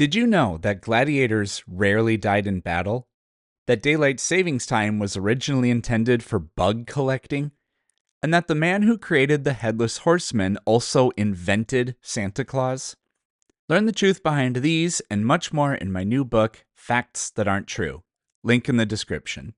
Did you know that gladiators rarely died in battle? That daylight savings time was originally intended for bug collecting? And that the man who created the headless horseman also invented Santa Claus? Learn the truth behind these and much more in my new book, Facts That Aren't True. Link in the description.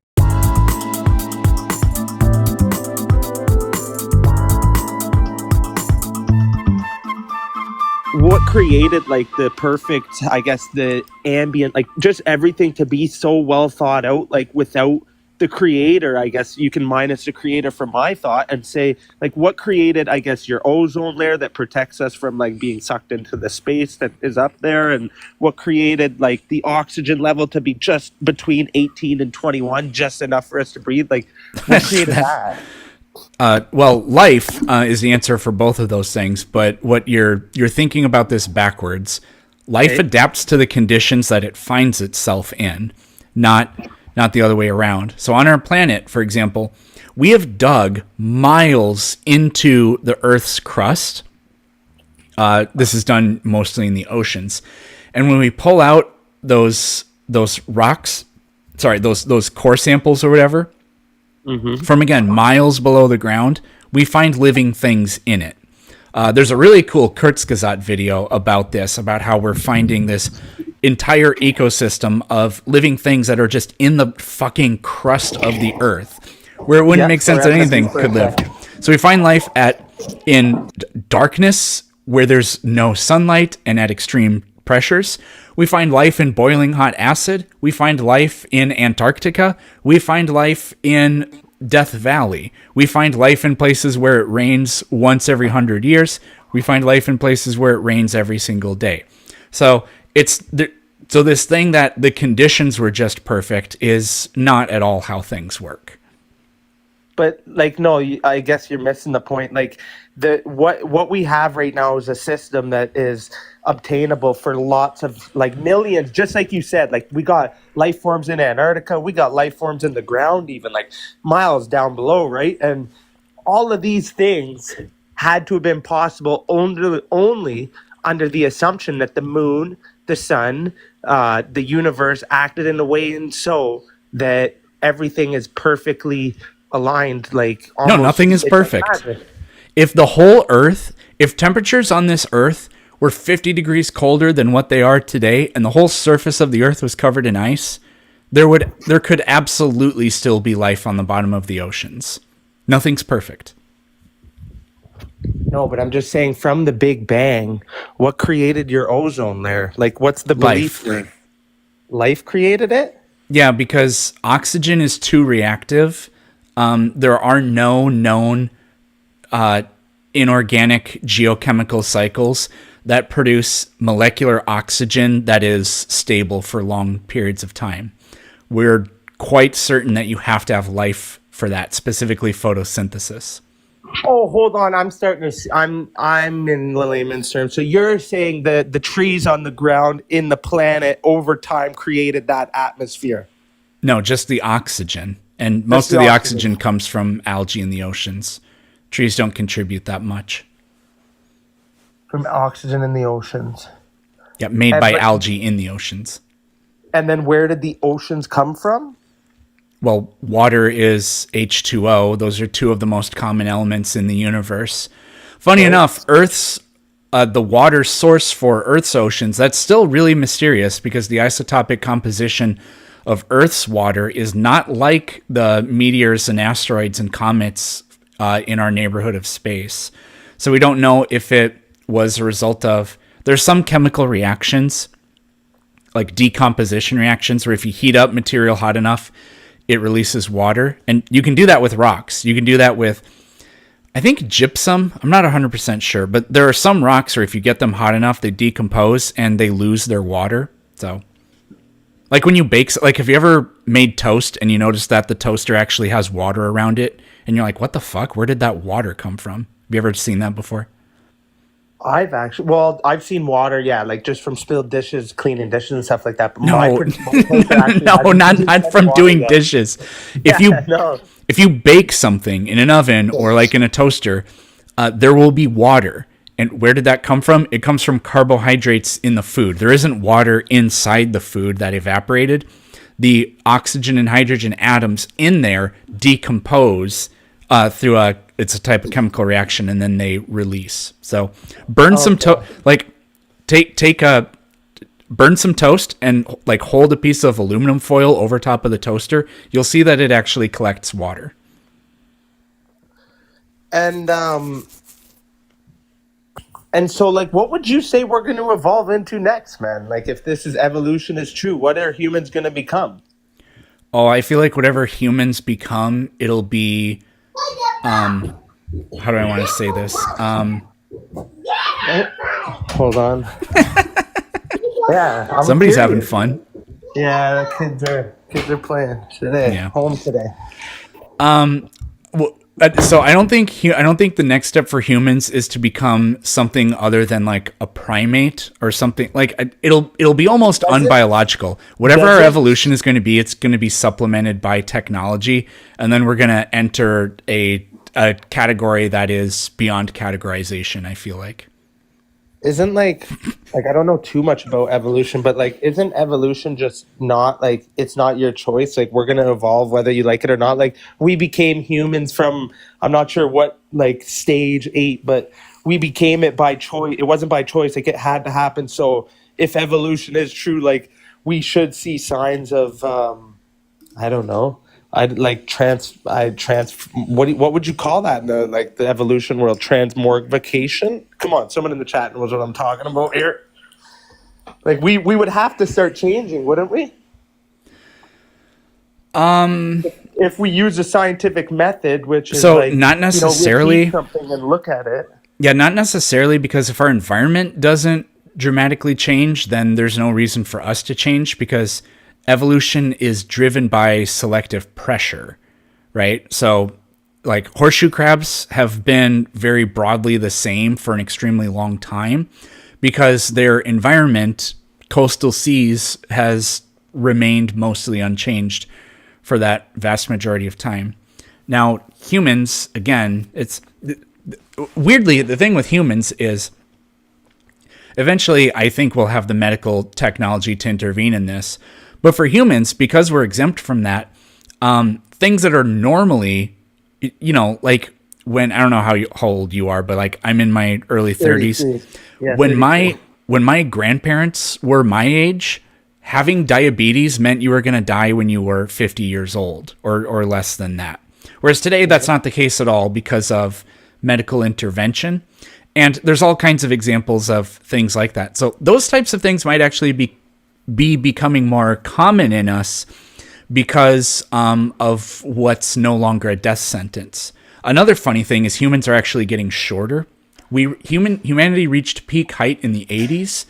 What created like the perfect, I guess, the ambient, like just everything to be so well thought out, like without the creator, I guess you can minus the creator from my thought and say like what created, I guess, your ozone layer that protects us from like being sucked into the space that is up there, and what created like the oxygen level to be just between 18 and 21, just enough for us to breathe. Like what created that? Well, life is the answer for both of those things, but what you're thinking about this backwards. Life adapts to the conditions that it finds itself in, not the other way around. So on our planet, for example, we have dug miles into the Earth's crust. This is done mostly in the oceans, and when we pull out those rocks, those core samples or whatever. Mm-hmm. From, again, miles below the ground, we find living things in it. There's a really cool Kurzgesagt video about this, about how we're finding this entire ecosystem of living things that are just in the fucking crust of the earth, where it wouldn't make sense that anything could live. So we find life in darkness, where there's no sunlight, and at extreme pressures. We find life in boiling hot acid. We find life in Antarctica. We find life in Death Valley. We find life in places where it rains once every 100 years. We find life in places where it rains every single day. So this thing that the conditions were just perfect is not at all how things work. But like, no, I guess you're missing the point. Like what we have right now is a system that is obtainable for lots of like millions, just like you said. Like we got life forms in Antarctica, we got life forms in the ground, even like miles down below, right? And all of these things had to have been possible only under the assumption that the moon, the sun, the universe acted in a way and so that everything is perfectly aligned. Like no, nothing is perfect. If the whole Earth, if temperatures on this Earth were 50 degrees colder than what they are today, and the whole surface of the Earth was covered in ice, there could absolutely still be life on the bottom of the oceans. Nothing's perfect. No, but I'm just saying, from the Big Bang, what created your ozone layer? Like, what's the belief? Life created it? Yeah, because oxygen is too reactive. There are no known inorganic geochemical cycles that produce molecular oxygen that is stable for long periods of time. We're quite certain that you have to have life for that, specifically photosynthesis. Oh, hold on. I'm in layman's terms. So you're saying that the trees on the ground in the planet over time created that atmosphere? No, just the oxygen. And most of the oxygen comes from algae in the oceans. Trees don't contribute that much. From oxygen in the oceans. Yeah, made by algae in the oceans. And then where did the oceans come from? Well, water is H2O. Those are two of the most common elements in the universe. Funny enough, Earth's the water source for Earth's oceans, that's still really mysterious because the isotopic composition of Earth's water is not like the meteors and asteroids and comets in our neighborhood of space. So we don't know if it was a result of, there's some chemical reactions, like decomposition reactions, where if you heat up material hot enough, it releases water. And you can do that with rocks. You can do that with, I think, gypsum. I'm not 100% sure, but there are some rocks where if you get them hot enough, they decompose and they lose their water. So like when you bake, like have you ever made toast and you notice that the toaster actually has water around it? And you're like, what the fuck? Where did that water come from? Have you ever seen that before? I've seen water, yeah, like just from spilled dishes, cleaning dishes and stuff like that. But no, not from doing dishes. If you bake something in an oven or like in a toaster, there will be water. And where did that come from? It comes from carbohydrates in the food. There isn't water inside the food that evaporated. The oxygen and hydrogen atoms in there decompose through it's a type of chemical reaction, and then they release. So burn some burn some toast and like hold a piece of aluminum foil over top of the toaster. You'll see that it actually collects water. And so, like, what would you say we're going to evolve into next, man? Like, if this is evolution is true, what are humans going to become? Oh, I feel like whatever humans become, it'll be, how do I want to say this? Hold on. Yeah. Somebody's having fun. Yeah, the kids are playing today. Yeah. Home today. So I don't think the next step for humans is to become something other than like a primate or something. Like it'll be almost unbiological. Whatever our evolution is going to be, it's going to be supplemented by technology, and then we're going to enter a category that is beyond categorization. I feel like. Isn't like I don't know too much about evolution, but like isn't evolution just not like it's not your choice? Like we're gonna evolve whether you like it or not. Like we became humans from I'm not sure what like stage 8, but we became it by choice. It wasn't by choice, like it had to happen. So if evolution is true, like we should see signs of I don't know. What would you call that in the evolution world? Transmogrification? Come on, someone in the chat knows what I'm talking about here. Like we would have to start changing, wouldn't we? If we use a scientific method, which is so like, not necessarily something and look at it. Yeah, not necessarily, because if our environment doesn't dramatically change, then there's no reason for us to change, because evolution is driven by selective pressure, right? So like horseshoe crabs have been very broadly the same for an extremely long time because their environment, coastal seas, has remained mostly unchanged for that vast majority of time. Now, humans, again, it's weirdly, the thing with humans is eventually I think we'll have the medical technology to intervene in this. But for humans, because we're exempt from that, things that are normally, like when, I don't know how old you are, but like I'm in my early 30s. Yeah, when my grandparents were my age, having diabetes meant you were going to die when you were 50 years old or less than that. Whereas today, that's not the case at all because of medical intervention. And there's all kinds of examples of things like that. So those types of things might actually be becoming more common in us because of what's no longer a death sentence. Another funny thing is humans are actually getting shorter. Humanity reached peak height in the 80s,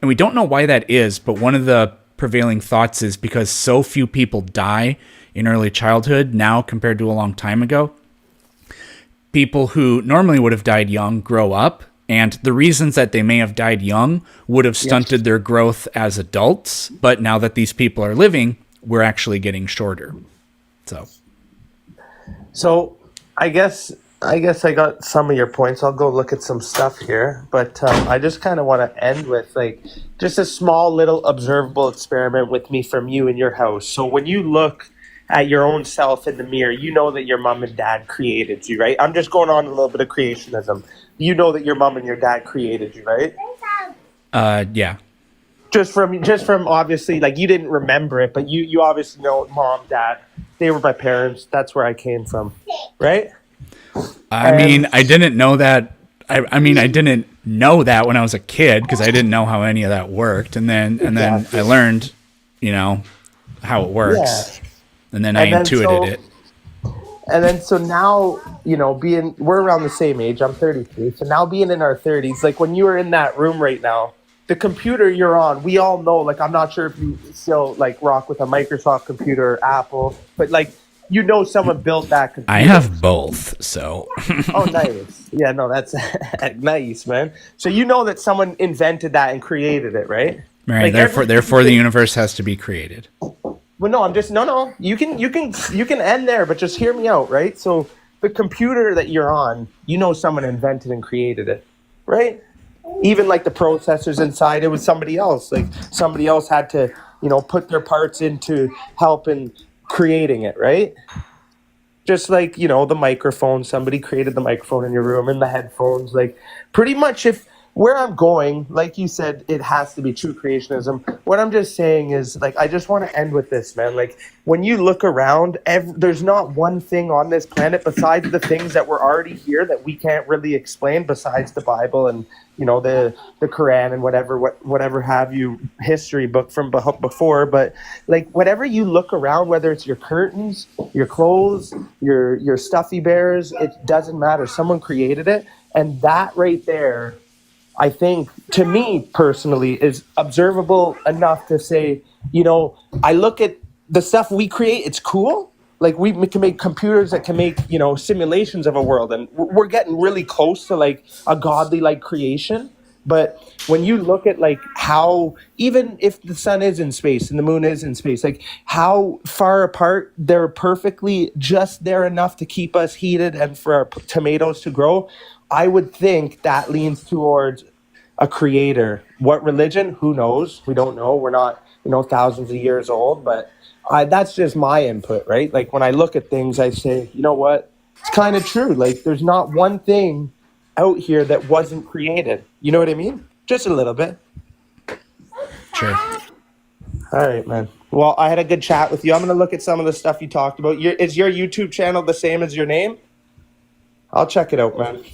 and we don't know why that is, but one of the prevailing thoughts is because so few people die in early childhood now compared to a long time ago. People who normally would have died young grow up, and the reasons that they may have died young would have stunted their growth as adults. But now that these people are living, we're actually getting shorter. So I guess I got some of your points. I'll go look at some stuff here. But I just kind of want to end with like just a small little observable experiment with me from you in your house. So when you look at your own self in the mirror, you know that your mom and dad created you, right? I'm just going on a little bit of creationism. You know that your mom and your dad created you, right? Yeah. Just from obviously, like you didn't remember it, but you obviously know mom, dad. They were my parents. That's where I came from, right? I mean, I didn't know that. I mean, I didn't know that when I was a kid because I didn't know how any of that worked, and then I learned, how it works, yeah. And then I intuited it. And then so now, we're around the same age. I'm 33. So now being in our 30s, like when you are in that room right now, the computer you're on, we all know, like, I'm not sure if you still like rock with a Microsoft computer or Apple, but like, someone built that computer. I have both, so. Oh, nice. Yeah, no, that's nice, man. So that someone invented that and created it, right? Right. Like therefore the universe has to be created. Well, no, you can end there, but just hear me out, right? So the computer that you're on, someone invented and created it. right? Even like the processors inside, it was somebody else. Like somebody else had to, put their parts into helping creating it, right? Just like, the microphone, somebody created the microphone in your room and the headphones. Like pretty much, if where I'm going, like you said, it has to be true creationism. What I'm just saying is, like, I just want to end with this, man. Like, when you look around, there's not one thing on this planet besides the things that were already here that we can't really explain, besides the Bible and, the Quran and whatever have you, history book from before. But like, whatever you look around, whether it's your curtains, your clothes, your stuffy bears, it doesn't matter. Someone created it, and that right there, I think, to me personally, is observable enough to say, I look at the stuff we create, it's cool. Like, we can make computers that can make, simulations of a world, and we're getting really close to like a godly like creation. But when you look at like how, even if the sun is in space and the moon is in space, like how far apart they're perfectly just there enough to keep us heated and for our tomatoes to grow, I would think that leans towards a creator. What religion? Who knows? We don't know. We're not, thousands of years old, but that's just my input, right? Like when I look at things, I say, you know what? It's kind of true. Like there's not one thing out here that wasn't created. You know what I mean? Just a little bit. Sure. All right, man. Well, I had a good chat with you. I'm going to look at some of the stuff you talked about. Is your YouTube channel the same as your name? I'll check it out, man.